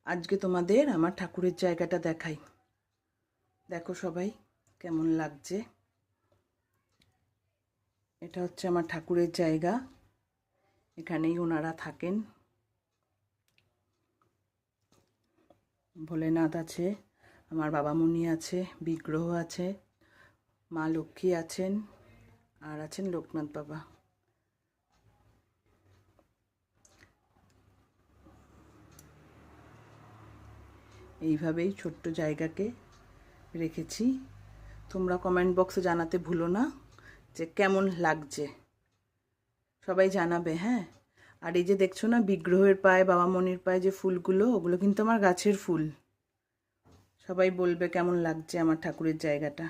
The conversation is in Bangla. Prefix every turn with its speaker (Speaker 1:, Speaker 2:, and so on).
Speaker 1: আজকে তোমাদের আমার ঠাকুরের জায়গাটা দেখাই। দেখো সবাই কেমন লাগছে। এটা হচ্ছে আমার ঠাকুরের জায়গা, এখানেই ওনারা থাকেন। ভোলেনাথ আছে, আমার বাবামণি আছে, বিগ্রহ আছে, মা লক্ষ্মী আছেন, আর আছেন লোকনাথ বাবা। এইভাবেই ছোট্ট জায়গাকে রেখেছি। তোমরা কমেন্ট বক্সে জানাতে ভুলো না যে কেমন লাগছে, সবাই জানাবে। হ্যাঁ, আর এই যে দেখছো না বিগ্রহের পায়ে, বাবামণির পায়ে যে ফুলগুলো, ওগুলো কিন্তু আমার গাছের ফুল। সবাই বলবে কেমন লাগছে আমার ঠাকুরের জায়গাটা।